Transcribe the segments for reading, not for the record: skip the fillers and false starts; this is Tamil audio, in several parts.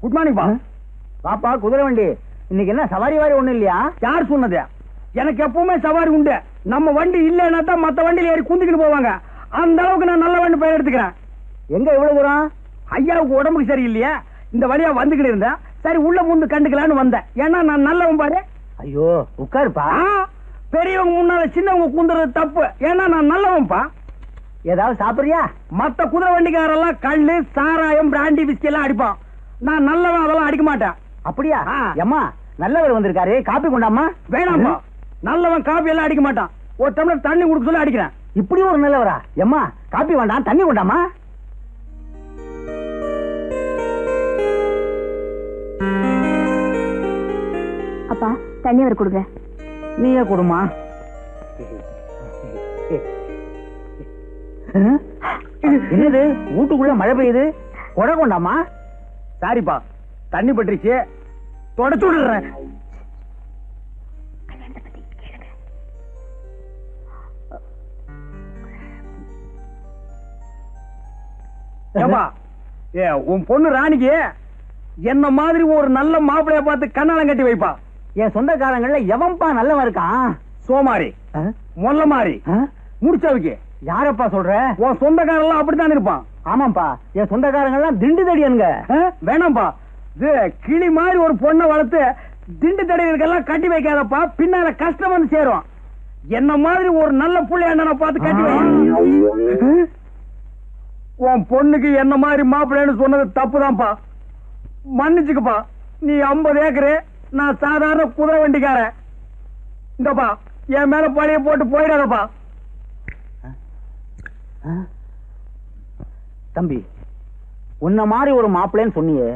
குட் மார்னிங் பா. பாப்பா குதிரை வண்டி இன்னைக்கு என்ன சவாரி வாரி ஒண்ணும் இல்லையா? யார் சொன்னது? எனக்கு எப்பவுமே சவாரி உண்டு. நம்ம வண்டி இல்லைன்னா தான் மத்த வண்டியில ஏறி குந்திக்கிட்டு போவாங்க. அந்த அளவுக்கு நான் நல்ல வண்டி பெயர் எடுத்துக்கிறேன். எங்க இவ்வளவு தூரம்? ஐயாவுக்கு உடம்புக்கு சரியில்லையா, இந்த வழியா வந்துகிட்டு இருந்தேன். சரி உள்ள முந்து கண்டுக்கலான்னு வந்தேன். ஏன்னா நான் நல்லவன் பாரு. ஐயோ உட்காருப்பா. பெரியவங்க முன்னால சின்னவங்க குந்துறது தப்பு. ஏன்னா நான் நல்லவன்பா. ஏதாவது சாப்பிடுறியா? மத்த குதிரை வண்டிக்காரெல்லாம் கள்ளு சாராயம் பிராண்டி விஸ்கி எல்லாம் அடிப்பான். நான் நல்லவன், அதெல்லாம் அடிக்க மாட்டேன். அப்படியா? அம்மா நல்லவர் வந்திருக்காரு, காப்பி கொண்டாமா. வேணாம்பா, நல்லவன் காப்பி எல்லாம் அடிக்க மாட்டான். ஒரு டம்ளர் தண்ணி குடுக்க சொல்லி அடிக்கிறேன். இப்படி ஒரு நல்லவரா? எம்மா காப்பி வேண்டாம், தண்ணி கொண்டாமா. அப்பா தண்ணி அவர் கொடுங்க. நீயே கொடுமா. என்னது வீட்டுக்குள்ள மழை பெய்யுது? கொடை கொண்டாமா. சாரிப்பா, தண்ணி பட்டுருச்சு, தொடச்சு விடுறேன். உன் பொண்ணு ராணிக்கு என்ன மாதிரி ஒரு நல்ல மாப்பிளைய பார்த்து கண்ணாலம் கட்டி வைப்பா. என் சொந்தக்காரங்கள்ல எவன்பா நல்லவன் இருக்கான்? சோமாரி, மொல்ல மாறி, முடிச்சவைக்கு. யாரப்பா சொல்ற? உன் சொந்தக்காரெல்லாம் அப்படித்தான் இருப்பான். ஆமாப்பா, என் சொந்தக்காரங்கெல்லாம் திண்டு தடியனுங்க. வேணாம்பா, கிளி மாதிரி ஒரு பொண்ணை வளர்த்து திண்டு தடிகளுக்கெல்லாம் கட்டி வைக்காதப்பா. பின்னால கஷ்டம் வந்து சேரும். என்ன மாதிரி ஒரு நல்ல புள்ளை அண்ணனை பார்த்து கட்டி வை. உன் பொண்ணுக்கு என்ன மாதிரி மாப்பிள்ளைன்னு சொன்னது தப்புதான்ப்பா. மன்னிச்சுக்கப்பா. நீ 50 ஏக்கரு, நான் சாதாரண குதிரை வண்டிக்காரன். இந்தப்பா என் மேல பழைய போட்டு போயிடாதப்பா. தம்பி, உன்ன மாதிரி ஒரு மாப்பிள்ளைன்னு சொன்னியே,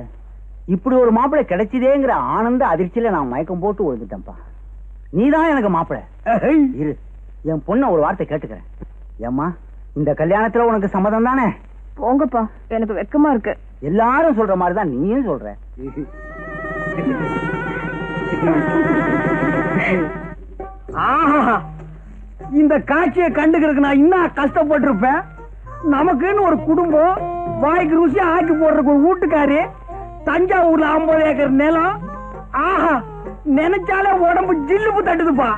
இப்படி ஒரு மாப்பிள்ளை கிடைச்சதேங்கிற ஆனந்த அதிர்ச்சியில நான் மயக்கம் போட்டு விழுந்துட்டேன்ப்பா. நீதான் எனக்கு மாப்பிள்ளை. இரு, என் பொண்ண ஒரு வார்த்தை கேட்டுக்கிறேன். ஏம்மா, இந்த கல்யாணத்துல உனக்கு சம்மதம் தானே? போங்கப்பா, எனக்கு வெக்கமா இருக்கு. எல்லாரும் சொல்ற மாதிரிதான் நீயும் சொல்ற. இந்த காட்சியை கண்டுக்கிறதுக்கு நான் இன்னும் கஷ்டப்பட்டிருப்பேன். நமக்குன்னு ஒரு குடும்பம், வாய்க்கு ருசியா ஆக்கி போடுறதுக்கு ஒரு வீட்டுக்காரி, தஞ்சாவூர்ல 50 ஏக்கர் நிலம். ஆஹா, நினைச்சாலே உடம்பு ஜில்லுப்பு தட்டுதுப்பா.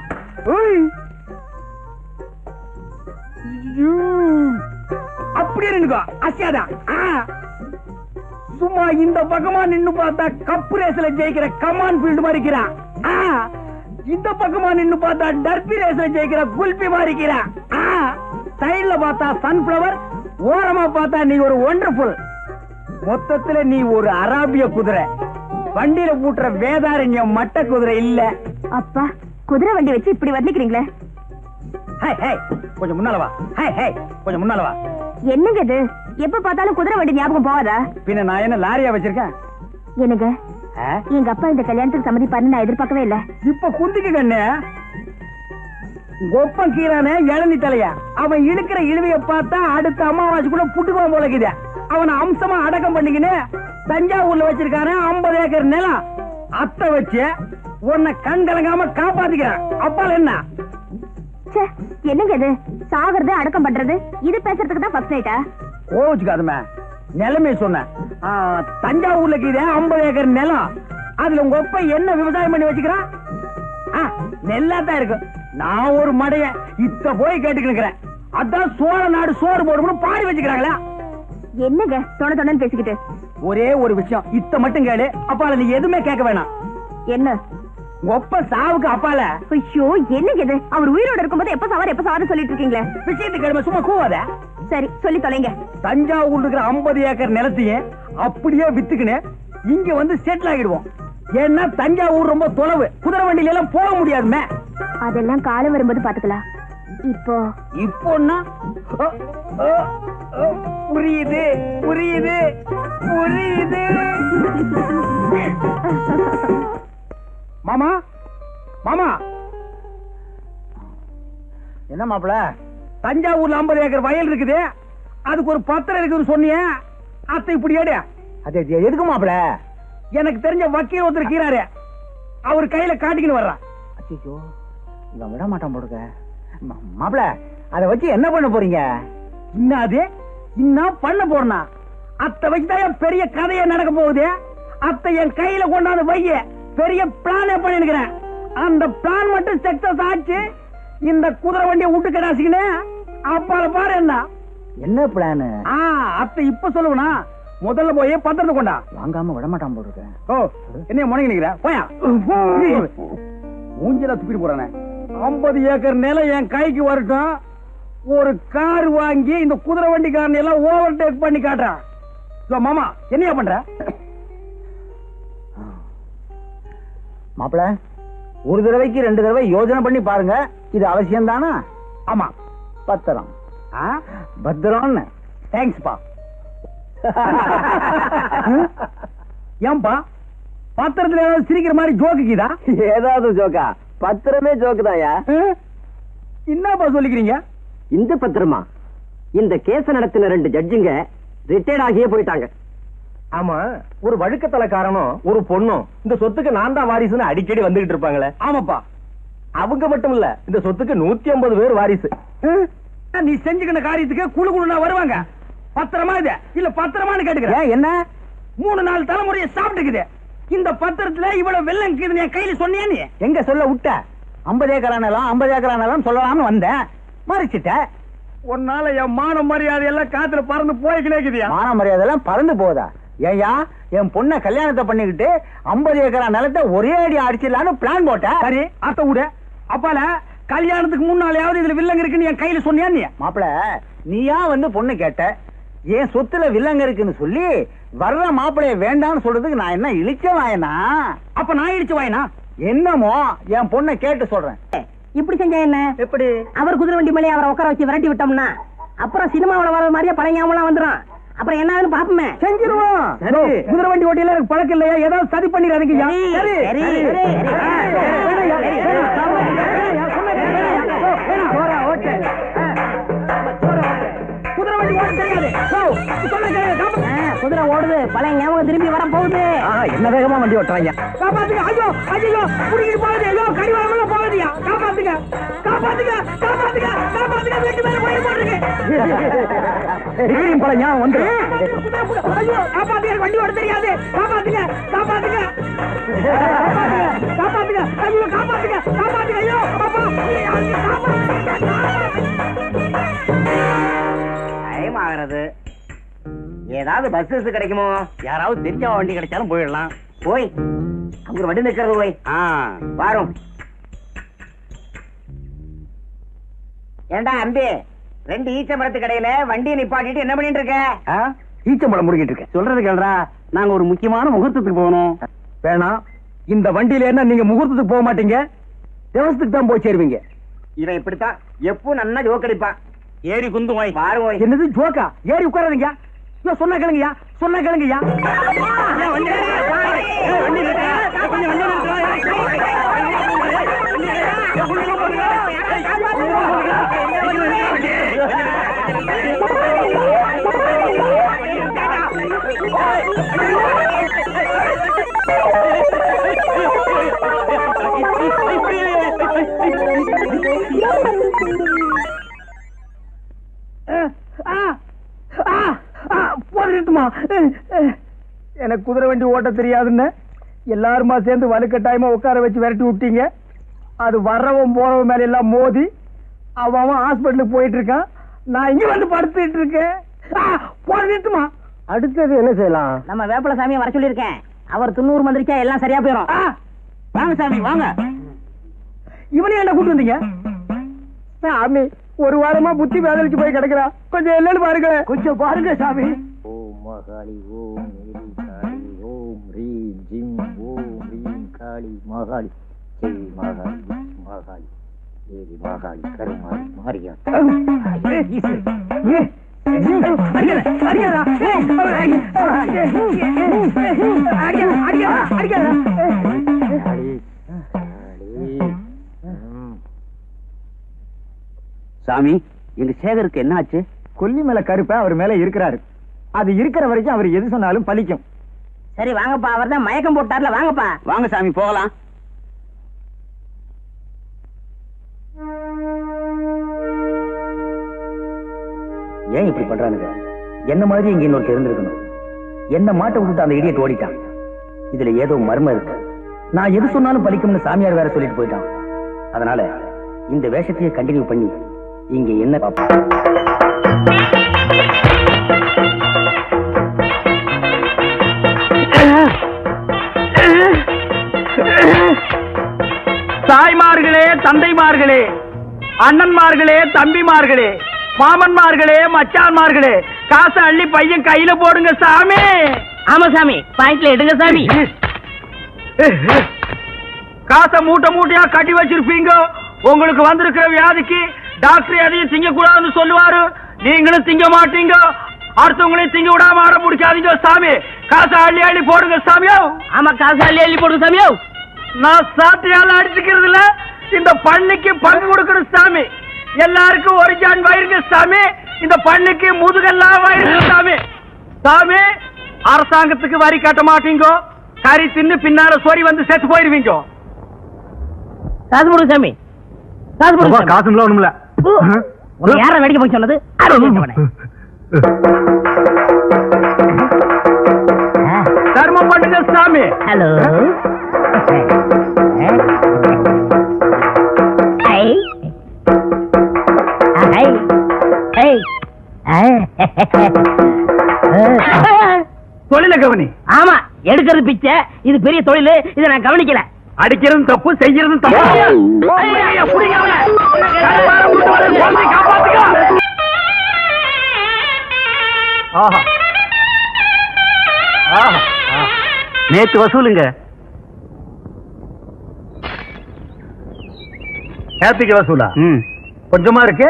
அப்படி இருந்துக்கோ, அசியாதான். சும்மா இந்த பக்கமா நின்னு பார்த்தா கப்பு ரேஸ்ல ஜெயிக்கிற கமான் ஃபீல்டு மாதிரி இருக்கிறான். இந்த பக்கமா நின்னு பார்த்தா டர்பி ரேஸ்ல ஜெயிக்கிற குல்பி மாதிரி இருக்கிறான். சைடுல பார்த்தா சன்ஃபிளவர், ஓரமா பார்த்தா நீ ஒரு ஒண்டர்ஃபுல். மொத்தத்துல நீ ஒரு அராபிய குதிரை. வண்டியில பூட்டுற வேதாரண்யம் மட்ட குதிரை இல்ல. அப்பா, குதிரை வண்டி வச்சு இப்படி வர்ணிக்கிறீங்களே. கொஞ்சம் முன்னால வா. கொஞ்சம் முன்னால வா. என்னங்க இது? எப்ப பார்த்தாலும் குதிரை வண்டி ஞாபகம் போவாதா? பின்ன நான் என்ன லாரியா வச்சிருக்கேன்? என்னங்க, எங்க அப்பா இந்த கல்யாணத்துக்கு சம்மதிப்பாருன்னு நான் எதிர்பார்க்கவே இல்ல. இப்ப குந்திக்கு கண்ணு கொப்பம் கீரானே இளநி தலையா. அவன் இழுக்கிற இழுவைய பார்த்தா அடுத்த அமாவாசை கூட புட்டுக்குவா போலக்குது. அவனை அம்சமா அடக்கம் பண்ணிக்கின்னு தஞ்சாவூர்ல வச்சிருக்காரு 50 ஏக்கர் நிலம். அத்தை வச்சு உன்னை கண் கலங்காம காப்பாத்திக்கிறான். அப்பால என்ன? என்னங்க இது? சாகிறது அடக்கம் பண்றது, இது பேசுறதுக்கு தான் ஃபர்ஸ்ட் நைட்டா? கோவிச்சுக்காதமே, நிலைமை சொன்னேன். தஞ்சாவூர்ல 50 ஏக்கர் நிலம். அதுல உங்க ஒப்ப என்ன விவசாயம் பண்ணி வச்சுக்கிறான்? நெல்லாத்தான் இருக்கு. நான் ஒரு மடைய இத்த போய் கேட்டுக்கிறேன். அதான் சோழ நாடு சோறு போடும்னு பாடி வச்சுக்கிறாங்களா? என்னங்க தொண தொணன்னு பேசிக்கிட்டு? ஒரே ஒரு விஷயம், இத்த மட்டும் கேளு. அப்பால நீ எதுவுமே கேட்க வேணாம். என்ன? ஒப்ப சாவுக்கு அப்பால. ஐயோ, என்னங்க இது? அவர் உயிரோட இருக்கும்போது எப்ப சாவாரு சொல்லிட்டு இருக்கீங்களே. விஷயத்தை கேளும, சும்மா கூவாத. சரி, சொல்லி தொலைங்க. தஞ்சாவூர் இருக்கிற 50 ஏக்கர் நிலத்தையே அப்படியே வித்துக்கின்னு இங்க வந்து செட்டில் ஆகிடுவோம். ஏன்னா தஞ்சாவூர் ரொம்ப தொலைவு, குதிரை வண்டியில எல்லாம் போக முடியாதுமே. அதெல்லாம் காலம் வரும்போது பாத்துக்கலாம். இப்போன்னா புரியுது புரியுது புரியுது. மாமா மாமா, என்ன மாப்பிள? தஞ்சாவூர்ல 50 ஏக்கர் வயல் இருக்குது, அதுக்கு ஒரு பத்திரம் இருக்குன்னு சொன்னிய. அத்தை இப்படி ஏடு. அது எதுக்கு மாப்பிள? எனக்கு தெரிஞ்ச வக்கீல் ஒருத்தர் கீறாரு, அவர் கையில காட்டிக்கின்னு வர்றான். அச்சோ, இவன் விட மாட்டான் போடுங்க. மாப்பிள, அதை வச்சு என்ன பண்ண போறீங்க? இன்னும் பண்ண போறனா? அத்தை வச்சுதான் பெரிய கதையை நடக்க போகுது. அத்தை என் கையில கொண்டாந்து வைய பெரிய பிளானே பண்ணிருக்கிறேன். அந்த பிளான் மட்டும் சக்சஸ் ஆச்சு, இந்த குதிரை வண்டியை விட்டு கடாசிக்கினே அப்பால பாரு என்ன பிளான்? அத்தை இப்ப சொல்லுவனா, முதல்ல போய் பத்திரத்தை கொண்டா. வாங்காம விடமாட்டான் போட்டுருக்கேன். ஓ என்ன முனைக்கு நிக்கிற போயா, மூஞ்சில துப்பிட்டு போறானே. 50 ஏக்கர் நிலம் என் கைக்கு வரட்டும், ஒரு கார் வாங்கி இந்த குதிரை வண்டிக்காரன் எல்லாம் ஓவர் டேக் பண்ணி காட்டுறான். மாமா என்னையா பண்ற? மாப்பிள, ஒரு தடவைக்கு 2 தடவை யோசனை பண்ணி பாருங்க, இது அவசியம் தானா? ஆமா, பத்திரம். பத்திரம். தேங்க்ஸ்பா. ஏன்பா பத்திரத்துல ஏதாவது சிரிக்கிற மாதிரி ஜோக்குதா? ஏதாவது ஜோக்கா? பத்திரமே ஜோக்குதாயா? என்னப்பா சொல்லிக்கிறீங்க? இந்த பத்திரமா? இந்த கேஸ நடத்தின 2 ஜட்ஜுங்க ரிட்டையர்ட் ஆகியே போயிட்டாங்க. ஆமா, ஒரு வழுக்கத்தலைக்காரனும் ஒரு பொண்ணும் இந்த சொத்துக்கு நான் தான் வாரிசுன்னு அடிக்கடி வந்துகிட்டு இருப்பாங்களே. ஆமாப்பா, அவங்க மட்டும் இல்ல, இந்த சொத்துக்கு 150 பேர் வாரிசு. நீ செஞ்சுக்கிற காரியத்துக்கு குழு குழுனா வருவாங்க. பத்திரமா இது இல்ல பத்திரமான்னு கேட்டுக்கிறேன். என்ன 3-4 தலைமுறையை சாப்பிட்டுக்குது. இந்த பத்திரத்துல இவ்வளவு வெள்ளம் இருக்குது என் கையில சொன்னியா? நீ எங்க சொல்ல விட்ட? 50 ஏக்கரா நிலம் 50 ஏக்கரா நிலம் சொல்லலாம்னு வந்தேன், மறைச்சிட்ட. ஒன்னால என் மான மரியாதை எல்லாம் காத்துல பறந்து போய்கிட்டே இருக்குதியா? மான மரியாதை எல்லாம் பறந்து போதா? ஏயா, என் பொண்ணை கல்யாணத்தை பண்ணிக்கிட்டு 50 ஏக்கரா நிலத்தை ஒரே அடி அடிச்சிடலான்னு பிளான் போட்ட. சரி அத்த விட, அப்பால கல்யாணத்துக்கு முன்னாலேயாவது இதுல வில்லங்க இருக்குன்னு என் கையில சொன்னியா? நீ மாப்பிள, நீயா வந்து பொண்ணு கேட்ட, என் சொத்துல வில்லங்க இருக்குன்னு சொல்லி வர்ற மாப்பிளைய வேண்டாம்னு சொல்றதுக்கு நான் என்ன இழிச்ச வாயனா? அப்ப நான் இழிச்ச வாயனா? என்னமோ என் பொண்ணை கேட்டு சொல்றேன். இப்படி செஞ்சா என்ன? எப்படி? அவர் குதிரை வண்டி மேலே அவரை உட்கார வச்சு விரட்டி விட்டோம்னா அப்புறம் சினிமாவுல வர மாதிரியே பழையாமலாம் வந்துடும். அப்புறம் என்ன பாப்போமே. செஞ்சிருவோம். குதிரை வண்டி ஓட்டியில எனக்கு பழக்கம் இல்லையா? ஏதாவது சதி பண்ணிடாதீங்க. குதிரை வண்டி ஓட்ட தெரியாது. குதிரை ஓடுது, பழைய ஞாபகம் திரும்பி வர போகுது. என்ன வேகமா வண்டி ஓட்டுறாங்க. காப்பாத்துங்க. ஐயோ ஐயோ, குடிக்கிட்டு போகுது. ஐயோ, கடிவாளம் போகுதுயா. காப்பாத்துங்க காப்பாத்துங்க காப்பாத்துங்க காப்பாத்துங்க. வீட்டு மேல போய் போடுறீங்க. பழைய வந்து ஐயோ காப்பாத்துங்க, வண்டி ஓட தெரியாது. காப்பாத்துங்க காப்பாத்துங்க காப்பாத்துங்க. ஐயோ காப்பாத்துங்க காப்பாத்துங்க. ஐயோ அப்பா டைம் ஆகிறது. ஏதாவது பஸ் கிடைக்குமோ? யாராவது தெரிஞ்ச வண்டி கிடைச்சாலும் போயிடலாம். போய் அங்க ஒரு வண்டி நிக்கிறது. போய் வாரும். ஏண்டா அம்பி, 2 ஈச்ச மரத்து கடையில வண்டியை நிப்பாட்டிட்டு என்ன பண்ணிட்டு இருக்க? ஈச்சம்பழம் முடிக்கிட்டு இருக்கேன். சொல்றது கேள்றா, நாங்க ஒரு முக்கியமான முகூர்த்தத்துக்கு போகணும். வேணாம், இந்த வண்டியில என்ன நீங்க முகூர்த்தத்துக்கு போக மாட்டீங்க, தேவசத்துக்கு தான் போய் சேருவீங்க. இவன் இப்படித்தான் எப்பவும் நல்லா ஜோக்கடிப்பான். ஏறி குந்து போய் பாருங்க. என்னது ஜோக்கா? ஏறி உட்காராதீங்க. சொன்ன கேளுங்கயா, சொன்ன கேளுங்கயா. எனக்கு குதிரை வண்டி ஓட்ட தெரியாதுன்னு எல்லாருமா சேர்ந்து வலுக்கட்டாயமா உட்கார வச்சு விரட்டி விட்டீங்க. அது வர்றவன் போறவன் மேல எல்லாம் மோதி அவன் ஹாஸ்பிட்டலுக்கு போயிட்டு இருக்கான். நான் இங்க வந்து படுத்துட்டு இருக்கேன். போட்டுமா அடுத்தது என்ன செய்யலாம்? நம்ம வேப்பல சாமியை வர சொல்லியிருக்கேன். அவர் 90 மந்திரிச்சா எல்லாம் சரியா போயிடும். வாங்க சாமி வாங்க. இவனையும் என்ன கூட்டு வந்தீங்க? சாமி ஒரு வாரமா புத்தி வேதலிச்சு போய் கிடக்குறா, கொஞ்சம் என்னன்னு பாருங்க. கொஞ்சம் பாருங்க சாமி. ஓம் மகாளி ஓம் மேரி காளி ஓம் ரீம் ஜிம் ஓம் ரீம் காளி மகாளி ஜெய் மகாளி மகாளி தேவி மகாளி கருமாளி மாரியா. சாமி, எங்க சேகருக்கு என்ன ஆச்சு? கொல்லி மேல கருப்ப அவர் மேல இருக்கிறாரு. அது இருக்கிற வரைக்கும் அவர் எது சொன்னாலும் பலிக்கும். சரி வாங்கப்பா, அவர் தான் மயக்கம் போட்டார்ல, வாங்கப்பா. வாங்க சாமி போகலாம். ஏன் இப்படி பண்றானுங்க? என்ன மாதிரி இங்க இன்னொருத்தர் இருந்திருக்கணும். என்ன மாட்ட விட்டுட்டு அந்த இடியட் ஓடிட்டான். இதுல ஏதோ மர்மம் இருக்கு. நான் எது சொன்னாலும் பலிக்கும்னு சாமியார் வேற சொல்லிட்டு போயிட்டான். அதனால இந்த வேஷத்தையே கண்டினியூ பண்ணி இங்க என்ன பார்ப்போம். தாய்மார்களே, தந்தைமார்களே, அண்ணன்மார்களே, தம்பிமார்களே, மாமன்மார்களே, மச்சான்மார்களே, காசை அள்ளி பையன் கையில போடுங்க சாமி. ஆமா சாமி, பாயிண்ட்ல எடுங்க சாமி. காசை மூட்டை மூட்டையா கட்டி வச்சிருப்பீங்க. உங்களுக்கு வந்திருக்கிற வியாதிக்கு டாக்டர் எதையும் திங்க கூடாதுன்னு சொல்லுவாரு. நீங்களும் திங்க மாட்டீங்க. அடுத்தவங்களையும் திங்க விடாம ஆட முடிக்காதீங்க சாமி. காசை அள்ளி அள்ளி போடுங்க சாமியோ. ஆமா, காசை அள்ளி அள்ளி போடுங்க சாமியோ. நான் சாத்தியால அடிச்சுக்கிறது இல்ல, இந்த பண்ணிக்கு பங்கு கொடுக்கணும் சாமி. எல்லாருக்கும் ஒரு ஜான் வயிறுங்க சாமி. இந்த பண்ணிக்கு முதுகெல்லாம் வயிறு சாமி. சாமி, அரசாங்கத்துக்கு வரி கட்ட மாட்டீங்க. கறி தின்னு பின்னால சோரி வந்து செத்து போயிருவீங்க. காசு போடுங்க சாமி, காசு போடுங்க. காசுல ஒண்ணுமில்ல. யார வெடிக்க போய் சொன்னது? தர்மம் பண்ணுங்க சாமி. ஹலோ, தொழில கவனி. ஆமா, எடுக்கிறது பிச்சை. இது பெரிய தொழில். இதை நான் கவனிக்கல. அடிக்கிறதும் தப்பு, செய்யறதும் தப்பு. நேத்து வசூலுங்க. நேத்துக்கு வசூலா? கொஞ்சமா இருக்கு.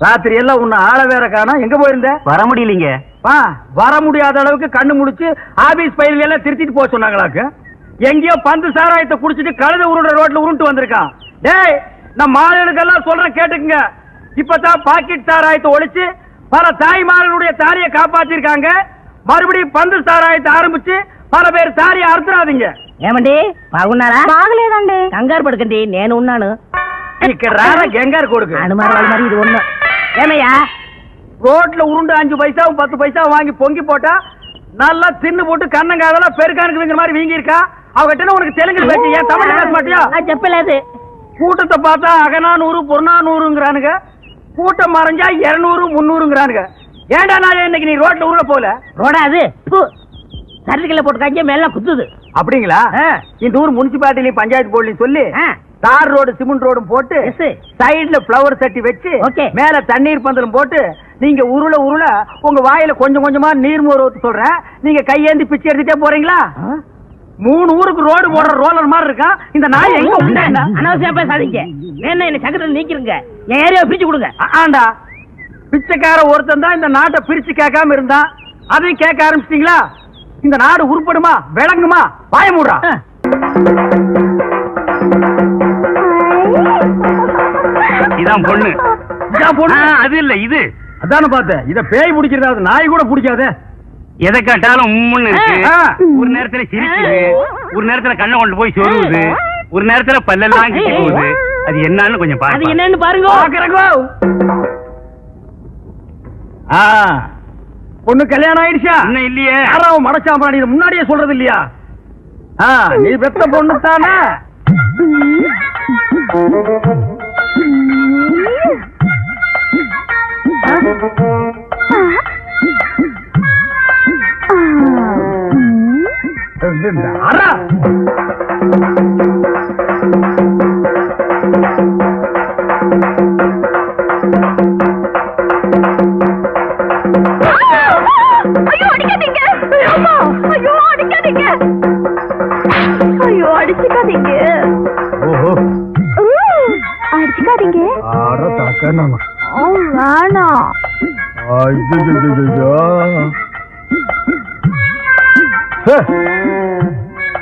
ராத்திரி எல்லாம் உன்னை ஆள வேற காணா. எங்க போயிருந்த? வர முடியலீங்க. வர முடியாத அளவுக்கு கண்ணு முடிச்சு ஆபீஸ் பயிர்கள் எல்லாம் திருத்திட்டு போக சொன்னாங்களாக்கு. எங்கேயோ பந்து சாராயத்தை குடிச்சிட்டு கழுத உருண்ட ரோட்ல உருண்டு வந்திருக்கான். டேய், நான் மாடுகளுக்கெல்லாம் சொல்றேன் கேட்டுக்குங்க. இப்பதான் பாக்கெட் சாராயத்தை ஒழிச்சு பல தாய்மார்களுடைய தாலியை காப்பாத்திருக்காங்க. மறுபடியும் பந்து சாராயத்தை ஆரம்பிச்சு பல பேர் தாலியை அறுத்துறாதீங்க. ఏమండి బాగున్నారా? బాగలేదండి. కంగారు పడకండి, నేను ఉన్నాను. ఇక్కడ రారా గంగారు కొడుకు. అనుమానాలు మరి ఇది ஒண்ணு. ఏమయ్యా, ரோட்ல உருண்டு 5 பைசாவும் 10 பைசாவும் வாங்கி பொங்கி போட்டா நல்லா தின்னு போட்டு கண்ணங்காதெல்லாம் பெருக்கானுக்குங்கிற மாதிரி வீங்கி இருக்கா. அவகிட்ட உனக்கு தெலுங்கு பேச்சு, ஏன் தமிழ் பேச மாட்டியா? చెప్పలేదు. கூட்டத்தை பார்த்தா அகநானூறு புறநானூறுங்கிறானுங்க. கூட்டம் மறைஞ்சா 200 300ங்கிறானுங்க. ஏண்டா நான் இன்னைக்கு நீ ரோட்ல உருள போல? ரோடா அது? சர்டிபிகேட்ல போட்டுக்காங்க, மேல குத்துது. அப்படிங்களா? இந்த ஊர் முனிசிபாலிட்டிலையும் பஞ்சாயத்து போர்டுலையும் சொல்லி தார் ரோடு சிமெண்ட் ரோடும் போட்டு சைடுல பிளவர் தட்டி வச்சு மேல தண்ணீர் பந்தலும் போட்டு நீங்க உருள உருள உங்க வாயில கொஞ்சம் கொஞ்சமா நீர் மோர் ஊத்து சொல்றேன். நீங்க கையேந்தி பிச்சை எடுத்துட்டே போறீங்களா? 3 ஊருக்கு ரோடு போடுற ரோலர் மாதிரி இருக்கா இந்த நாய். எங்க அனாவசியம் பேசாதீங்க. வேணா என்ன சக்கரத்தில் நீக்கிருங்க, என் ஏரியாவை பிரிச்சு கொடுங்க. ஆண்டா, பிச்சைக்கார ஒருத்தன் தான் இந்த நாட்டை பிரிச்சு கேட்காம இருந்தா, அதையும் கேட்க ஆரம்பிச்சிட்டீங்களா? இந்த நாடு உருப்படுமா விளங்குமா? வாய மூடுறா. இதான் பொண்ணு. இதான் பொண்ணு? அது இல்ல, இது. அதான பார்த்தேன். இத பேய் பிடிக்கிறது, நாய் கூட பிடிக்காது. எதை கேட்டாலும் உம்முன்னு இருக்கு. ஒரு நேரத்துல சிரிக்குது, ஒரு நேரத்துல கண்ணை கொண்டு போய் சொருகுது, ஒரு நேரத்துல பல்லெல்லாம் கிட்டி போகுது. அது என்னன்னு கொஞ்சம் பாருங்க. அது என்னன்னு பாருங்க. பொண்ணு கல்யாணம் ஆயிடுச்சா? இன்னும் இல்லையே. யாராவது மடச்சாம்பா, நீ முன்னாடியே சொல்றது இல்லையா? நீ பெத்த பொண்ணு தானே?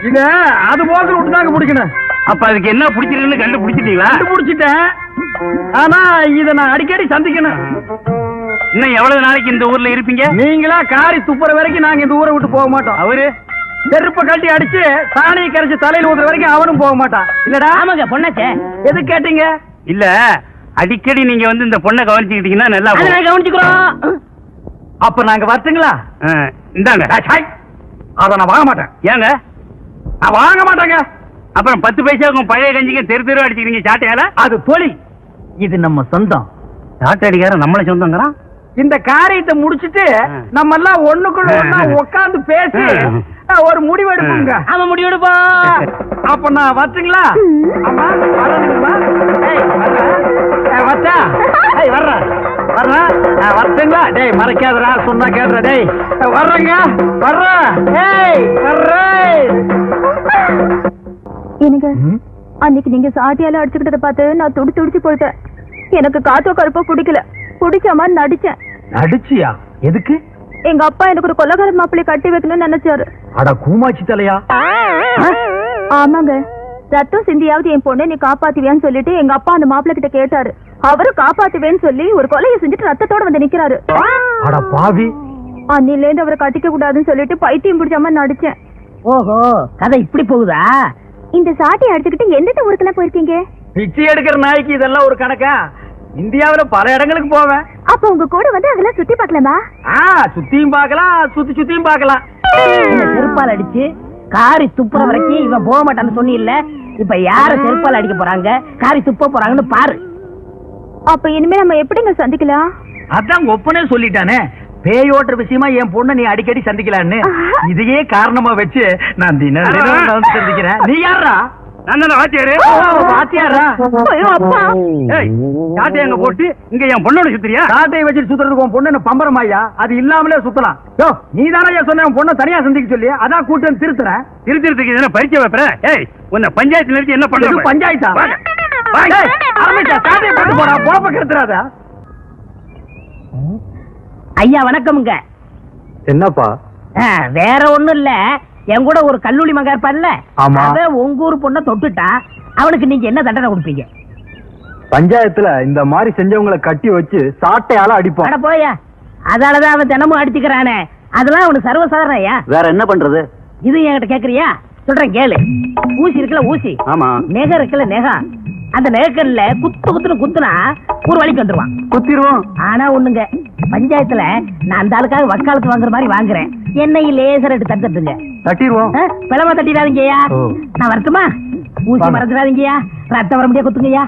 இத அது போக விட்டுதாங்க பிடிக்கணும். அப்ப அதுக்கு என்ன பிடிச்சிருக்குன்னு கண்டுபிடிச்சிட்டீங்களா? கண்டுபிடிச்சிட்டேன். ஆனா இத நான் அடிக்கடி சந்திக்கணும். இன்னும் எவ்வளவு நாளைக்கு இந்த ஊர்ல இருப்பீங்க? நீங்களா காரி துப்புற வரைக்கும் நாங்க இந்த ஊரை விட்டு போக மாட்டோம். அவரு செருப்ப கட்டி அடிச்சு சாணியை கரைச்சு தலையில ஊத்துற வரைக்கும் அவனும் போக மாட்டான். இல்லடா? ஆமாங்க, பொண்ணாச்சே. எது கேட்டீங்க? இல்ல, அடிக்கடி நீங்க வந்து இந்த பொண்ணை கவனிச்சுக்கிட்டீங்கன்னா நல்லா கவனிச்சுக்கிறோம். அப்ப நாங்க வரட்டுங்களா? இந்தாங்க. அத நான் வாங்க மாட்டேன். ஏங்க? வாங்க மாட்டாங்க. அப்புறம் 10 பைசாவுக்கும் பழைய கஞ்சிக்கு தெரு அடிச்சுக்கிறீங்க சாட்டையால. அது தொழில், இது நம்ம சொந்தம். சாட்டை அடிக்கார நம்மள சொந்தங்கிறான். இந்த காரியத்தை முடிச்சிட்டு நம்ம எல்லாம் ஒண்ணுக்குள்ள ஒண்ணா உட்கார்ந்து பேசி ஒரு முடிவு எடுப்போங்க. அவன் முடிவு எடுப்பா. அப்ப நான் வரட்டுங்களா? ஆமா வரணுங்களா? வச்சா வரட்டுங்களா? டேய் மறைக்காதரா, சொன்னா கேட்ற. டேய் வர்றேங்க, வர்றேன். எனக்கு அன்னைக்கு நீங்க சாட்டியால அடிச்சுக்கிட்டத பார்த்து நான் துடிச்சு போயிட்டேன். எனக்கு காத்தோ கருப்போ பிடிக்கல. பிடிச்ச மாதிரி நடிச்சேன். நடிச்சியா? எதுக்கு? எங்க அப்பா எனக்கு ஒரு கொலகார மாப்பிள்ளை கட்டி வைக்கணும்னு நினைச்சாரு. அட கூமாச்சி தலையா. ஆமாங்க, ரத்தம் சிந்தியாவது என் பொண்ணை நீ காப்பாத்துவியான்னு சொல்லிட்டு எங்க அப்பா அந்த மாப்பிள்ளை கிட்ட கேட்டாரு. அவரு காப்பாத்துவேன்னு சொல்லி ஒரு கொலையை செஞ்சுட்டு ரத்தத்தோட வந்து நிக்கிறாரு. அட பாவி. அன்னில இருந்து அவரை கட்டிக்க கூடாதுன்னு சொல்லிட்டு பைத்தியம் பிடிச்ச மாதிரி நடிச்சேன். ஓஹோ, கதை இப்படி போகுதா? இந்த சாட்டியை அடிச்சுக்கிட்டு எந்தெந்த ஊருக்கெல்லாம் போயிருக்கீங்க? பிச்சை எடுக்கிற நாய்க்கு இதெல்லாம் ஒரு கணக்கா? இந்தியாவுல பல இடங்களுக்கு போவேன். அப்ப உங்க கூட வந்து அதெல்லாம் சுத்தி பார்க்கலாமா? சுத்தியும் பார்க்கலாம், சுத்தியும் பார்க்கலாம். செருப்பால் அடிச்சு காரி துப்புற வரைக்கும் இவன் போக மாட்டான்னு சொன்னில்ல. இப்ப யார செருப்பால் அடிக்க போறாங்க, காரி துப்ப போறாங்கன்னு பாரு. அப்ப இனிமே நம்ம எப்படிங்க சந்திக்கலாம்? அதான் ஒப்பனே சொல்லிட்டானே, பேயோட்டுற விஷயமா என் பொண்ணு நீ அடிக்கடி சந்திக்கலான்னு. இதையே காரணமா வச்சு நான் தினம் சந்திக்கிறேன். நீ யாரா? வாத்தியாரு. வாத்தியாரா? சாட்டை அங்க போட்டு இங்க என் பொண்ணோட சுத்திரியா? சாட்டையை வச்சு சுத்துறதுக்கு உன் பொண்ணு பம்பரமாயா? அது இல்லாமலே சுத்தலாம். யோ, நீ தானே சொன்ன உன் பொண்ணை தனியா சந்திக்க சொல்லி, அதான் கூட்டு திருத்துறேன். திருத்திறதுக்கு என்ன பரிச்சை வைப்பற? ஏய், உன்னை பஞ்சாயத்துல இருந்து என்ன பண்ற? பஞ்சாயத்தா? சாட்டையை போட்டு போறா, போப்ப கெடுத்துறாதா? ஐயா வணக்கமுங்க. என்னப்பா? வேற ஒண்ணும் இல்ல, என் கூட ஒரு கல்லூரி மகன் இருப்பான்ல, அவன் உங்க ஊர் பொண்ண தொட்டுட்டா அவனுக்கு நீங்க என்ன தண்டனை கொடுப்பீங்க? பஞ்சாயத்துல இந்த மாதிரி செஞ்சவங்களை கட்டி வச்சு சாட்டையால அடிப்போம். அட போயா, அதாலதான் அவன் தினமும் அடிச்சுக்கிறானே. அதெல்லாம் அவனுக்கு சர்வசாதாரண ஐயா. வேற என்ன பண்றது? இது என்கிட்ட கேக்குறியா? சொல்றேன் கேளு. ஊசி இருக்குல்ல ஊசி, ஆமா. நெகம் இருக்குல்ல நெகம், அந்த நெகக்கல்ல குத்துன்னு குத்துனா ஒரு வழிக்கு வந்துருவான். குத்திடுவோம். ஆனா ஒண்ணுங்க, பஞ்சாயத்துல நான் அந்த ஆளுக்காக வக்காலத்து வாங்குற மாதிரி வாங்குறேன். என்னைய லேசர் எடுத்து தட்டுங்க. தட்டிடுவோம். பிளவா தட்டிடாதீங்கய்யா. நான் வரட்டுமா? ஊசி மறந்துடாதீங்கய்யா. ரத்தம் வர முடியா குத்துங்கய்யா.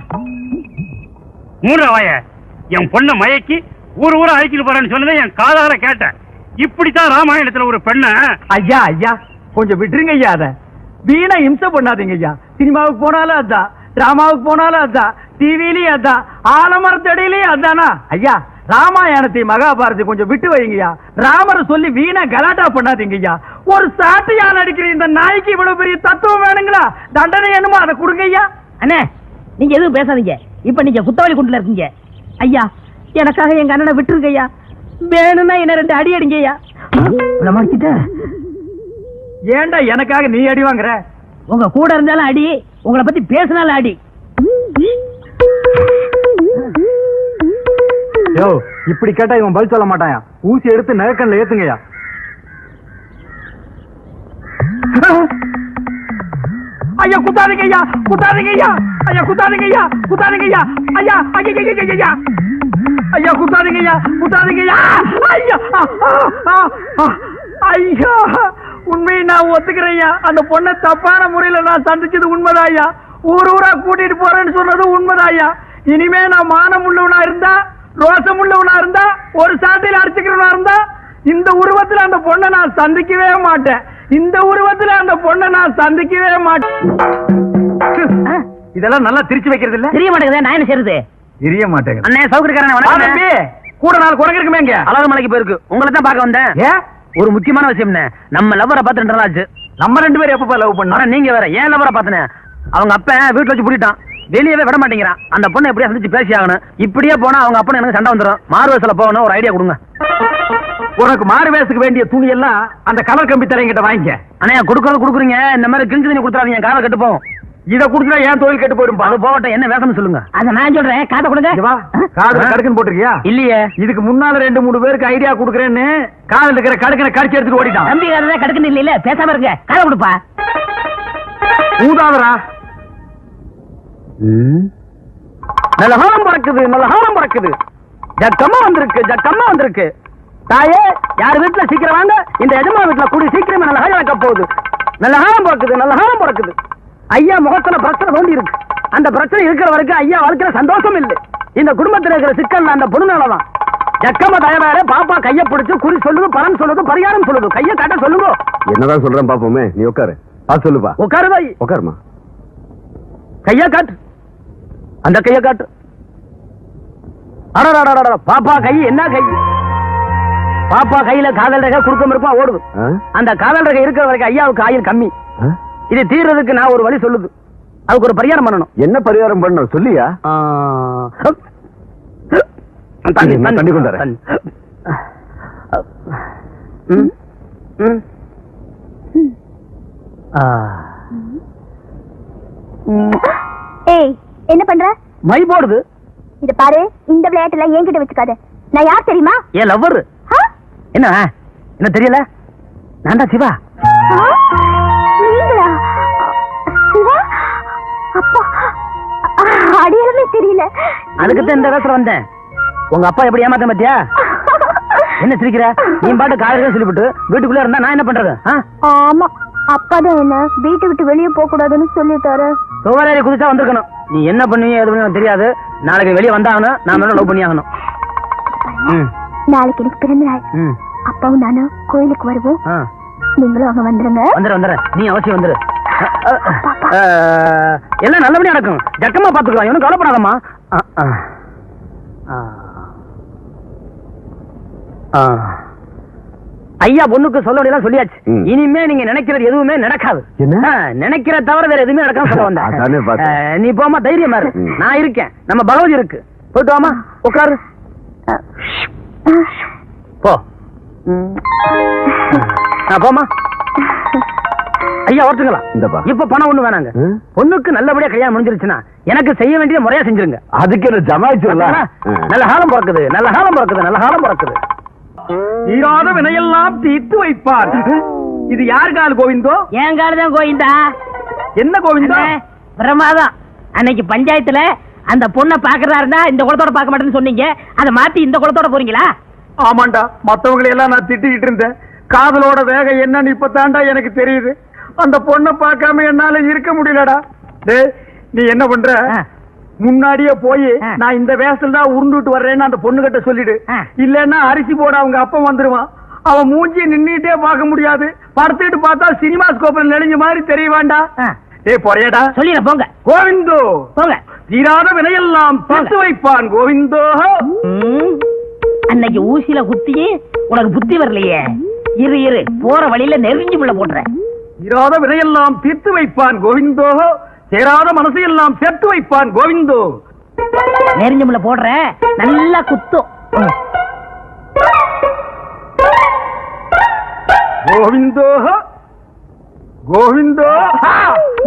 மூன்றாவாய என் பொண்ண மயக்கி ஊர் அழைச்சிட்டு போறேன்னு சொன்னதை என் காதார கேட்டேன். இப்படித்தான் ராமாயணத்துல ஒரு பெண்ண. ஐயா ஐயா கொஞ்சம் விட்டுருங்க ஐயா. அத வீணா இம்சை பண்ணாதீங்க ஐயா. சினிமாவுக்கு போனாலும் அதான், டிராமாவுக்கு போனாலும் அதான், டிவிலயும் அதான், ஆலமரத்தடியிலயும் அதானா? ஐயா, ராமாயணத்தை மகாபாரதி கொஞ்சம் விட்டு வைங்கய்யா. ராமரை சொல்லி வீணா கலாட்டா பண்ணாதீங்கய்யா. ஒரு சாட்டையால் அடிக்கிற இந்த நாய்க்கு இவ்வளவு பெரிய தத்துவம் வேணுங்களா? தண்டனை என்னமோ அதை கொடுங்க ஐயா. அண்ணே, நீங்க எதுவும் பேசாதீங்க. இப்ப நீங்க குத்தவாளி குண்டுல இருக்கீங்க. ஐயா, எனக்காக எங்க அண்ணனை விட்டுருங்க ஐயா. வேணும்னா என்ன 2 அடி அடிங்க ஐயா. ஏண்டா எனக்காக நீ அடி வாங்குற? உங்க கூட இருந்தாலும் அடி, உங்களை பத்தி பேசினாலும் அடி. யோ, இப்படி கேட்டா இவன் பதில் சொல்ல மாட்டாயா. ஊசி எடுத்து நெகக்கண்ல ஏத்துங்கய்யா. ஐயா குத்தாதீங்க ஐயா, குத்தாதீங்க ஐயா. ஐயா குத்தாதீங்க ஐயா, குத்தாதீங்க ஐயா. ஐயா ஐயா ஐயா குத்தாதீங்க ஐயா, குத்தாதீங்க ஐயா. ஐயா ஐயா, உண்மையை நான் ஒத்துக்கிறேன் ஐயா. அந்த பொண்ணை தப்பான முறையில நான் சந்திச்சது உண்மைதான் ஐயா. ஊரா கூட்டிட்டு போறேன்னு சொன்னது உண்மைதான் ஐயா. இனிமே நான் மானம் உள்ளவனா இருந்தா, ரோசம் உள்ளவனா இருந்தா, ஒரு சாட்டையில அடிச்சுக்கிறவனா இருந்தா, இந்த உருவத்துல அந்த பொண்ணை நான் சந்திக்கவே மாட்டேன். இந்த உருவத்துல அந்த பொண்ணை நான் சந்திக்கவே மாட்டேன். இதெல்லாம் நல்லா திருச்சி வைக்கிறது இல்ல? தெரிய மாட்டேங்குது. நான் என்ன செய்யறது? தெரிய மாட்டேங்குது. அண்ணே சௌகரியக்காரன் கூட 4 குரங்கு இருக்குமே. இங்க அழகு மலைக்கு போயிருக்கு. உங்களை தான் பார்க்க வந்தேன். ஏன்? ஒரு முக்கியமான விஷயம். நம்ம லவ்வரை பார்த்து 2 நாள் ஆச்சு. நம்ம 2 பேரும் எப்ப லவ் பண்ணோம்? நீங்க வேற ஏன் லவ்வரை பார்த்தேன். அவங்க அப்ப வீட்டுல வச்சு பூட்டிட்டான். வெளியவே விட மாட்டேங்கிறான். அந்த பொண்ணை எப்படியா சந்திச்சு பேசி ஆகணும். இப்படியே போனா அவங்க அப்பா எனக்கு சண்டை வந்துடும். மாறு வயசுல போகணும். ஒரு ஐடியா கொடுங்க. உனக்கு மாறு வேஷத்துக்கு வேண்டிய துணி எல்லாம் அந்த கலர் கம்பி தலைங்கிட்ட வாங்கிக்க. அண்ணா கொடுக்கறது கொடுக்குறீங்க. இந்த மாதிரி கிழிஞ்சு தண்ணி கொடுத்துறாதீங்க. காலை கெட்டு போகும். இதை கொடுத்தா ஏன் தொழில் கெட்டு போயிடும். அது போகட்டும். என்ன வேஷம்னு சொல்லுங்க. அத நான் சொல்றேன். காதை கொடுங்க. காதுல கடுக்குன்னு போட்டிருக்கியா? இல்லையே. இதுக்கு முன்னால 2-3 பேருக்கு ஐடியா கொடுக்குறேன்னு காதுல இருக்கிற கடுக்கனை கடிச்சு எடுத்துட்டு ஓடிட்டான். தம்பி காதை கடுக்குன்னு இல்ல. பேசாம இருங்க. காதை கொடுப்பா. ஊதாதரா. நல்ல ஹாரம் பறக்குது, நல்ல ஹாரம் பறக்குது. ஜக்கம்மா வந்திருக்கு, ஜக்கம்மா வந்திருக்கு. தாயே, யார் வீட்டுல சீக்கிரம் வாங்க. இந்த எஜமா வீட்டுல கூடி சீக்கிரமே நல்ல ஹாரம் வைக்க போகுது. நல்ல காலம் பிறக்குது, நல்ல காலம் பிறக்குது. ஐயா முகத்துல பிரச்சனை தோண்டி இருக்கு. அந்த பிரச்சனை இருக்கிற வரைக்கும் ஐயா வாழ்க்கையில சந்தோஷம் இல்லை. இந்த குடும்பத்தில் இருக்கிற சிக்கல் அந்த பொண்ணுனாலதான். ஜக்கம தயவார பாப்பா கைய பிடிச்சு குறி சொல்லுது, பலன் சொல்லுது, பரிகாரம் சொல்லுது. கைய காட்ட சொல்லுங்க. என்னதான் சொல்றேன் பாப்போமே, நீ உட்காரு. சொல்லுப்பா. உட்காரு பாய். உட்காருமா. கைய காட்டு, அந்த கைய காட்டு. அடடா பாப்பா கை என்ன கை? பாப்பா கையில காதல் ரேகை குடுக்கம் இருப்பா ஓடுது. அந்த காதல் ரேகை இருக்கிற வரைக்கும் ஐயாவுக்கு ஆயுள் கம்மி. இது தீர்றதுக்கு நான் ஒரு வழி சொல்லுது. அதுக்கு ஒரு பரிகாரம் பண்ணணும். என்ன பரிகாரம் பண்ணணும் சொல்லியா? தண்ணி கொண்டு வரேன். ஏய், என்ன பண்ற? மை போடுது. இத பாரு, இந்த விளையாட்டுல என்கிட்ட வச்சுக்காத. நான் யார் தெரியுமா? ஏன் லவ்வர்? என்ன என்ன தெரியல? நான் தான் சிவா. நீங்களா? சிவா? அப்பா அடையாளமே தெரியல. அதுக்குத்தான் இந்த வேசல வந்தேன். உங்க அப்பா எப்படி ஏமாத்த பத்தியா? என்ன சிரிக்கிற? நீ பாட்டு காலையில சொல்லிவிட்டு வீட்டுக்குள்ள இருந்தா நான் என்ன பண்றது? ஆமா, அப்பாதான் என்ன வீட்டை விட்டு வெளியே போக கூடாதுன்னு சொல்லிட்டாரு. சோவாரி குதிச்சா வந்திருக்கணும். நீ என்ன பண்ணுவீங்க எது பண்ணுவீங்க தெரியாது. நாளைக்கு வெளியே வந்தாகணும். நான் லவ் பண்ணி ஆகணும். நாளைக்கு எனக்கு பிறந்த நாள். அப்பாவும் நானும் கோயிலுக்கு வருவோம். நீங்களும் அங்க வந்துருங்க. வந்துடுறேன். நீ அவசியம் வந்துரு. எல்லாம் நல்லபடியா நடக்கும். ஜக்கமா பாத்துக்கலாம். இவனும் கவலைப்படாதம்மா. ஐயா பொண்ணுக்கு சொல்ல வேண்டியதான் சொல்லியாச்சு. இனிமே நீங்க நினைக்கிறது எதுவுமே நடக்காது. நினைக்கிற தவிர வேற எதுவுமே நடக்காம சொல்ல வந்தேன். நீ போமா, தைரியமா இரு. நான் இருக்கேன். நம்ம பகவதி இருக்கு. போயிட்டு வாமா, உட்காரு. போ போமா. ஐயா ஓட்டுங்களா? இப்ப பணம் ஒண்ணு வேணாங்க. பொண்ணுக்கு நல்லபடியா கல்யாணம் முடிஞ்சிருச்சுன்னா எனக்கு செய்ய வேண்டிய முறையா செஞ்சிருங்க. அதுக்கு என்ன ஜமாயிச்சுடலாம். நல்ல காலம் பிறக்குது, நல்ல காலம் பிறக்குது, நல்ல காலம் பிறக்குது. தீராத வினையெல்லாம் தீர்த்து வைப்பார். இது யார் கால் கோவிந்தோ? என் கால் தான் கோவிந்தா. என்ன கோவிந்தா? பிரமாதம். அன்னைக்கு பஞ்சாயத்துல அந்த பொண்ணை பாக்குறதா இருந்தா இந்த குளத்தோட பார்க்க மாட்டேன்னு சொன்னீங்க. அதை மாத்தி இந்த குளத்தோட போறீங்களா? ஆமாண்டா, மத்தவங்களை எல்லாம் நான் திட்டிக்கிட்டு இருந்தேன். காதலோட வேகம் என்னன்னு இப்பதான்டா எனக்கு தெரியுது. அந்த பொண்ணை பார்க்காம என்னால இருக்க முடியலடா. டேய், நீ என்ன பண்ற? முன்னாடியே போய் நான் இந்த வேசல் தான் உருண்டுட்டு வர்றேன்னு அந்த பொண்ணு கிட்ட சொல்லிடு. இல்லன்னா அரிசி போட அவங்க அப்பா வந்துருவான். அவன் மூஞ்சி நின்னுட்டே பார்க்க முடியாது. படுத்துட்டு பார்த்தா சினிமா ஸ்கோப்ல நெளிஞ்ச மாதிரி தெரிய வேண்டாம். ஏய் பொறையடா, சொல்லிட போங்க. கோவிந்தோ போங்க. தீராத வினையெல்லாம் தீர்த்து வைப்பான் கோவிந்தோ. அன்னைக்கு ஊசியில குத்தி உனக்கு புத்தி வரலையே. இரு இரு, போற வழியில நெருங்கி முள்ள போடுறேன். தீராத வினையெல்லாம் தீர்த்து வைப்பான் கோவிந்தோ. சேராத மனசையெல்லாம் சேர்த்து வைப்பான் கோவிந்தோ. நெருங்கி முள்ள போடுற, நல்லா குத்தும். கோவிந்தோ கோவிந்தோ.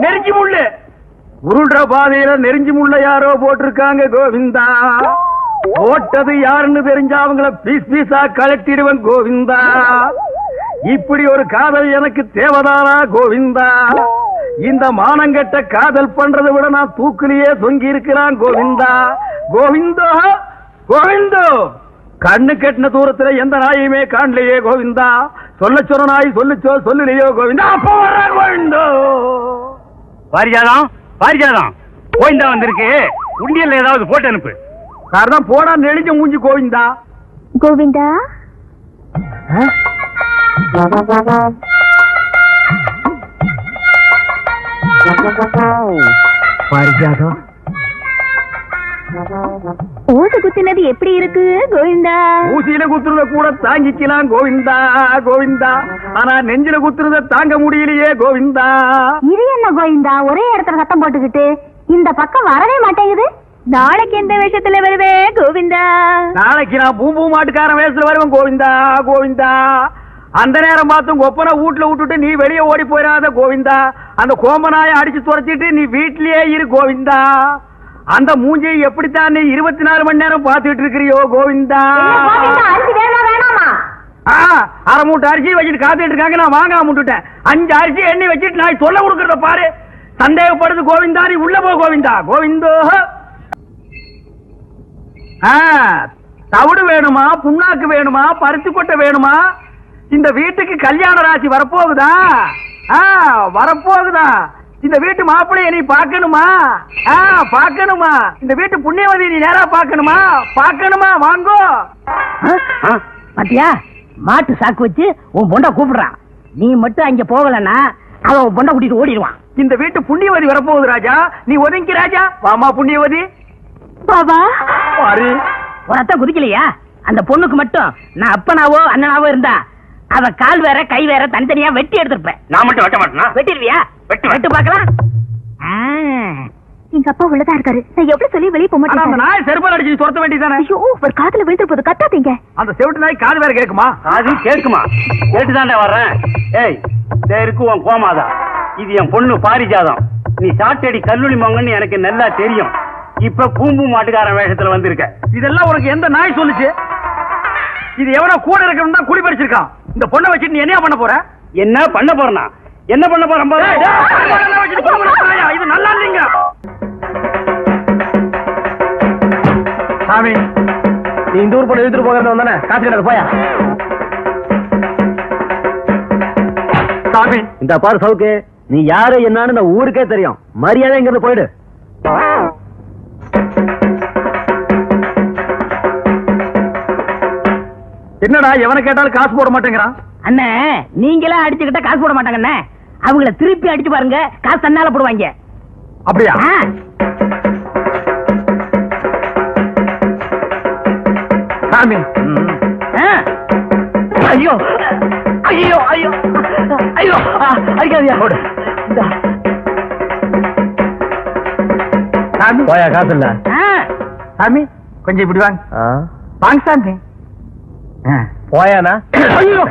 நெருங்கி முள்ளு உருள்ற பாதையில நெருங்கி முள்ள யாரோ போட்டிருக்காங்க கோவிந்தா. போட்டது யாருன்னு தெரிஞ்சா அவங்கள பீஸ் பீஸா கலட்டிடுவன் கோவிந்தா. இப்படி ஒரு காதல் எனக்கு தேவதானா கோவிந்தா? இந்த மானங்கட்ட காதல் பண்றதை விட நான் தூக்கிலேயே தொங்கி இருக்கிறான் கோவிந்தா. கோவிந்தோ கோவிந்தோ. கண்ணு கட்டின தூரத்துல எந்த நாயுமே காணலையே கோவிந்தா. சொல்ல சொன்ன நாய் சொல்லுச்சோ சொல்லலையோ கோவிந்தா. அப்ப வர்ற கோவிந்தோ. பாரிஜாதம் பாரிஜாதம், கோவிந்தா வந்திருக்கு. உண்டியல்ல ஏதாவது போட்டு அனுப்பு. காரணம் போடா நெளிஞ்ச மூஞ்சி கோவிந்தா. கோவிந்தா பாரிஜாதம், ஊசி குத்தினது எப்படி இருக்கு கோவிந்தா? ஊசியில குத்துறத கூட தாங்கிக்கலாம் கோவிந்தா கோவிந்தா. ஆனா நெஞ்சில குத்துறத தாங்க முடியலையே கோவிந்தா. இது என்ன கோவிந்தா, ஒரே இடத்துல சத்தம் போட்டுக்கிட்டு இந்த பக்கம் வரவே மாட்டேங்குது? நாளைக்கு எந்த வேஷத்துல வருவே கோவிந்தா? நாளைக்கு நான் பூம்பூ மாட்டுக்காரன் வேஷத்துல வருவேன் கோவிந்தா கோவிந்தா. அந்த நேரம் பார்த்து ஒப்பனை வீட்டுல விட்டுட்டு நீ வெளியே ஓடி போயிடாத கோவிந்தா. அந்த கோம்பனாய அடிச்சு துரைச்சிட்டு நீ வீட்லயே இரு கோவிந்தா. அந்த மூஞ்சியை எப்படித்தான் நீ 24 மணி நேரம் பார்த்துட்டு இருக்கிறியோ கோவிந்தா. அரை மூட்டை அரிசி வச்சுட்டு காத்துட்டு இருக்காங்க. நான் வாங்காம விட்டுட்டேன். 5 அரிசி எண்ணி வச்சுட்டு நான் சொல்ல கொடுக்கறத பாரு. சந்தேகப்படுது கோவிந்தா. நீ உள்ள போ கோவிந்தா. கோவிந்தோ. தவிடு வேணுமா, புண்ணாக்கு வேணுமா, பருத்தி கொட்டை வேணுமா? இந்த வீட்டுக்கு கல்யாண ராசி வரப்போகுதா? வரப்போகுதா? இந்த வீட்டு மாப்பிள்ளைய நீ பாக்கணுமா? பாக்கணுமா? இந்த வீட்டு புண்ணியவதி நீ நேரா பாக்கணுமா? பாக்கணுமா? வாங்கோ. பாத்தியா, மாட்டு சாக்கு வச்சு உன் பொண்ணை கூப்பிடுறான். நீ மட்டும் அங்க போகலன்னா அவன் உன் பொண்ணை கூட்டிட்டு ஓடிடுவான். இந்த வீட்டு புண்ணியவதி வரப்போகுது ராஜா. நீ ஒதுங்கி ராஜா. வாமா புண்ணியவதி. பாபா பாரு, ரத்தம் குதிக்கலையா? அந்த பொண்ணுக்கு மட்டும் நான் அப்பனாவோ அண்ணனாவோ இருந்தா அவ கால் வேற கை வேற தனித்தனியா வெட்டி எடுத்திருப்பேன். நான் மட்டும் வெட்ட மாட்டேனா? வெட்டிடுவியா? வெட்டுவேன். வெட்டு பாக்கலாம். எங்க அப்பா உள்ளதா இருக்காரு. நான் எப்படி சொல்லி வெளியே போக அந்த மாட்டேன். நாய் செருப்பால் அடிச்சு துரத்த வேண்டியதானே? ஐயோ, ஒரு காதுல விழுந்து போது கத்தாதீங்க. அந்த செவிட்டு நாய் காது வேற கேக்குமா? அது கேட்குமா? கேட்டுதான்டா வர்றேன். ஏய், இருக்கு உன் கோமாதா. இது என் பொண்ணு பாரிஜாதம். நீ சாட்டடி கல்லூரி மங்கன்னு எனக்கு நல்லா தெரியும். இப்ப பூம்பு மாட்டுக்காரன் வேஷத்துல வந்திருக்க. இதெல்லாம் உனக்கு எந்த நாய் சொல்லுச்சு? இது எவனோ கூட இருக்கணும் தான் குடி பறிச்சிருக்கான். இந்த பொண்ணை வச்சுட்டு நீ என்ன பண்ண போற? என்ன பண்ண போறனா? என்ன பண்ண போறேன் பாரு. இது நல்லா இல்லைங்க சாமி. நீ இந்த ஊர் பொண்ணு எடுத்துட்டு போகிறது வந்தானே, காசு கிட்ட போயா. சாமி, இந்த பாரு சவுக்கு, நீ யாரு என்னன்னு நான் ஊருக்கே தெரியும். மரியாதை இங்கிருந்து போயிடு. என்னடா எவனை கேட்டாலும் காசு போட மாட்டேங்கிறான்? அண்ணே, நீங்களே அடிச்சுக்கிட்ட காசு போட மாட்டாங்க அண்ணே. அவங்கள திருப்பி அடிச்சு பாருங்க, காசு தன்னால போடுவாங்க. அப்படியா? சாமி, ஐயோ ஐயோ ஐயோ ஐயோ, அடிக்காதியா. சாமி போயா, காசு இல்ல. சாமி, கொஞ்சம் இப்படி வாங்க. வாங்க சாமி. போயானா? ஐயோ,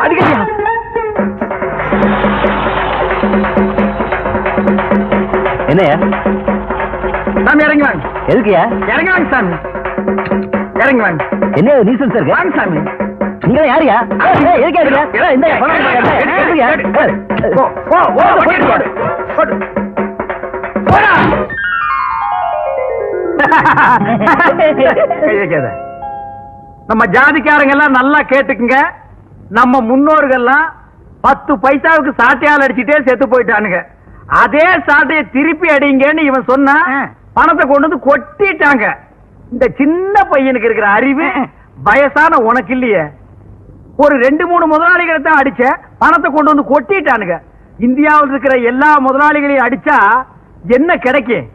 அடிக்கடியா? என்னையா சாமி இறங்கி வாங்க. எதுக்குயா? இறங்கி வாங்க சாமி, இறங்கி வாங்க. என்ன நீசல் சார்? வாங்க சாமி. நீங்க யாரியா? நம்ம ஜாதிக்காரங்க எல்லாம் நல்லா கேட்டுக்குங்க. நம்ம முன்னோர்கள்லாம் 10 பைசாவுக்கு சாட்டையால் அடிச்சுட்டே செத்து போயிட்டானுங்க. அதே சாட்டையை திருப்பி அடிங்கன்னு இவன் சொன்னா பணத்தை கொண்டு வந்து கொட்டிட்டாங்க. இந்த சின்ன பையனுக்கு இருக்கிற அறிவு வயசான உனக்கு இல்லையே. ஒரு 2-3 முதலாளிகளை தான் அடிச்ச, பணத்தை கொண்டு வந்து கொட்டிட்டானுங்க. இந்தியாவில் இருக்கிற எல்லா முதலாளிகளையும் அடிச்சா என்ன கிடைக்கும்?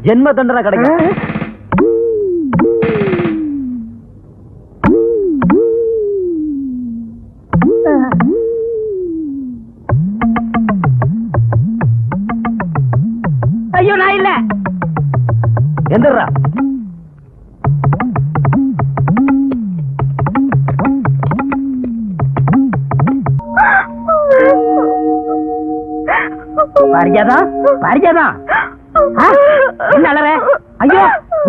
ஜென்ம தண்டனை கிடைக்கும். ஐயோ, நான் இல்ல. எந்திரா. பாரிஜாதா, பாரிஜாதா, என்ன அலற? ஐயோ,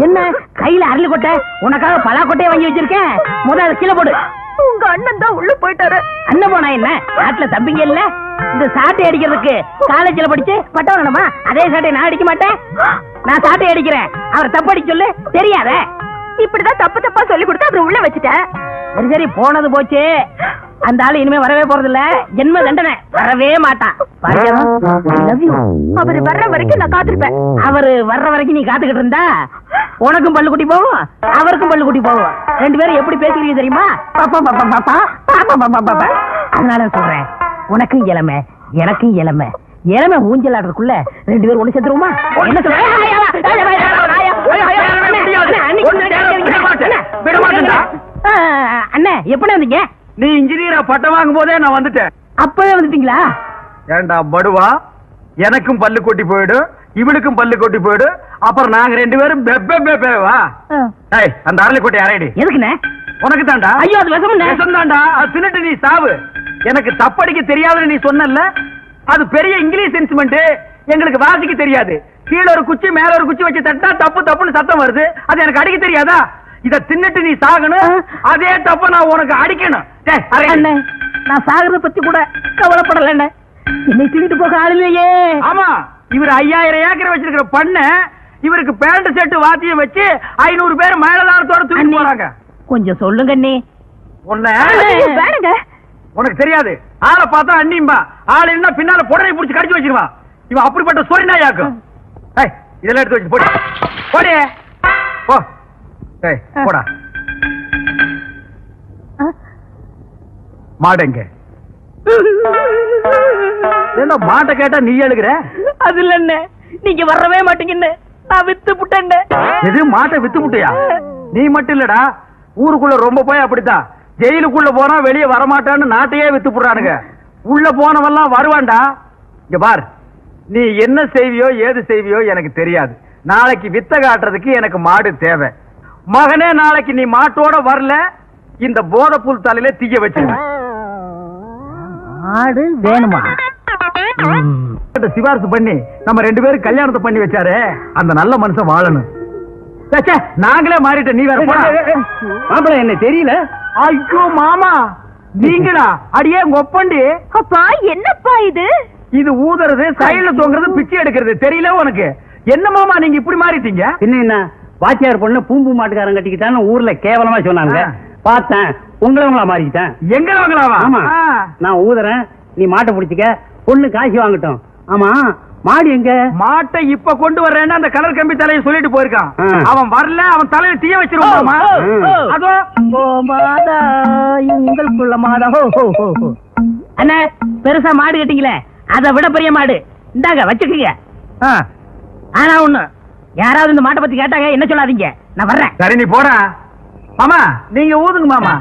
என்ன கையில அரளி கொட்டை? உனக்காக பலா கொட்டையை வாங்கி வச்சிருக்கேன். முதல்ல கீழே போடு. உங்க அண்ணன் தான் உள்ள போயிட்டாரு. அண்ணன் போனா என்ன? நாட்டுல தம்பிங்க இல்ல? இந்த சாட்டை அடிக்கிறதுக்கு காலேஜ்ல படிச்சு பட்டம் வேணுமா? அதே சாட்டை நான் அடிக்க மாட்டேன். நான் சாட்டை அடிக்கிறேன், அவர் தப்பு அடிக்க சொல்லு. தெரியாத? இப்படிதான் தப்பு தப்பா சொல்லி கொடுத்து அப்புறம் உள்ள வச்சுட்டேன். சரி சரி, போனது போச்சு. அந்த ஆளு இனிமே வரவே போறது இல்ல. ஜென்ம தண்டனை, வரவே மாட்டான். அவரு வர்ற வரைக்கும் நான் காத்திருப்பேன். அவரு வர்ற வரைக்கும் நீ காத்துக்கிட்டு இருந்தா உனக்கும் பல்லு குட்டி போகும், அவருக்கும் பல்லு குட்டி போகும். 2 பேரும் எப்படி பேசுறீங்க தெரியுமா? அதனால சொல்றேன், உனக்கும் இளமை எனக்கும் இளமை. இளமை ஊஞ்சல் ஆடுறதுக்குள்ள 2 பேரும் ஒண்ணு சேர்த்துருவோமா? என்ன சொல்ற? அண்ணே, எப்படி வந்தீங்க? நீ இன்ஜினியரா பட்டம் வாங்கும் போதே நான் வந்துட்டேன். அப்பவே வந்துட்டீங்களா? ஏண்டா படுவா, எனக்கும் பல்லு கொட்டி போயிடும், இவனுக்கும் பல்லு கொட்டி போயிடும். அப்புறம் நாங்க 2 பேரும் பெப்பேவா? அந்த அரளிக்கொட்டை அரைடி எதுக்குண்ணே? உனக்கு தாண்டா. ஐயோ, அது விஷம் தாண்டா. அது தின்னுட்டு நீ சாவு. எனக்கு தப்படிக்க தெரியாதுன்னு நீ சொன்னல, அது பெரிய இங்கிலீஷ் இன்ஸ்ட்ருமெண்ட். எங்களுக்கு வாசிக்க தெரியாது. கீழே ஒரு குச்சி மேல ஒரு குச்சி வச்சு தட்டா தப்பு தப்புன்னு சத்தம் வருது. அது எனக்கு அடிக்க தெரியாதா? இத தின்னுட்டு நீ சாகணும், அதே தப்ப நான் உனக்கு அடிக்கணும். நான் சாகிறத பத்தி கூட கவலைப்படல. என்னை தூக்கிட்டு போக ஆள் இல்லையே. ஆமா, இவர் 5000 ஏக்கர் வச்சிருக்கிற பண்ண, இவருக்கு பேண்ட் செட்டு வாத்தியம் வச்சு 500 பேர் மேலதாரத்தோட தூக்கி போறாங்க. கொஞ்சம் சொல்லுங்க அண்ணே. வேணுங்க. உனக்கு தெரியாது. ஆளை பார்த்தா அண்ணிம்பா, ஆள் இருந்தா பின்னால புடனை புடிச்சு கடிச்சு வச்சிருவா. இவன் அப்படிப்பட்ட சொரிநாயாக்கும். இதெல்லாம் எடுத்து வச்சு போடி போடி போ. போடா. மாடங்க என்ன மாட்டை கேட்டா நீ எழுகிற? அது இல்ல, நீங்க வரவே மாட்டீங்கன்னு நான் வித்து புட்டேன். எது மாட்டை வித்து புட்டியா? நீ மட்டும் இல்லடா, ஊருக்குள்ள ரொம்ப போய் அப்படித்தான். ஜெயிலுக்குள்ள போனா வெளியே வரமாட்டான்னு நாட்டையே வித்து புடுறானுங்க. உள்ள போனவெல்லாம் வருவான்டா. இங்க பார், நீ என்ன செய்வியோ ஏது செய்வியோ எனக்கு தெரியாது. நாளைக்கு வித்த காட்டுறதுக்கு எனக்கு மாடு தேவை. மகனே, நாளைக்கு நீ மாட்டோட வரல, இந்த போதைப்புல் தலையில தீய வச்சிருவேன். மாடு வேணுமா? சிபாரிசு பண்ணி நம்ம 2 பேரும் கல்யாணத்தை பண்ணி வச்சாரு, அந்த நல்ல மனுஷன் வாழணும். நாங்களே மாறிட்ட, நீ வேற மாப்பிள்ள என்ன தெரியல. ஐயோ மாமா, நீங்களா? அடியே ஒப்பண்டி. அப்பா என்னப்பா இது? இது ஊதுறது, சைடுல தொங்குறது, பிச்சை எடுக்கிறது தெரியல உனக்கு? என்ன மாமா நீங்க இப்படி மாறிட்டீங்க? என்ன வாத்தியார் பொண்ணு பூம்பு மாட்டுக்காரன் கட்டிக்கிட்டான்னு ஊர்ல கேவலமா சொன்னாங்க. பார்த்தேன், உங்களவங்களா மாறிக்கிட்டேன். எங்களவங்களாவா? ஆமா, நான் ஊதுறேன், நீ மாட்டை பிடிச்சிக்க, பொண்ணு காசு வாங்கட்டும். ஆமா, மாடு எங்க? மாட்டை இப்ப கொண்டு வர்றேன்னு அந்த கலர் கம்பி தலையை சொல்லிட்டு போயிருக்கான். அவன் வரல, அவன் தலையில தீய வச்சிருவாமா? அதோ உங்களுக்குள்ள மாடா. அண்ணா, பெருசா மாடு கட்டிங்களே, அதை விட பெரிய மாடு இந்தாங்க வச்சுக்கீங்க. ஆனா ஒண்ணு, யாராவது இந்த மாட்டை பத்தி கேட்டாங்க என்ன சொல்லாதீங்க, நான் வர்றேன். சரி, நீ போற. மாமா நீங்க ஊதுங்க மாமா.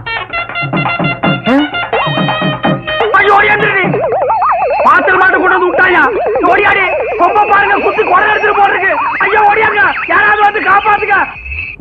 ஐயோ, பாத்தல் மாட்டை கொண்டு வந்து விட்டாயா? ஓடியாடி, கொம்ப பாருங்க, குத்து கொடை எடுத்துட்டு போறதுக்கு. ஐயோ ஓடியாங்க, யாராவது வந்து காப்பாத்துங்க.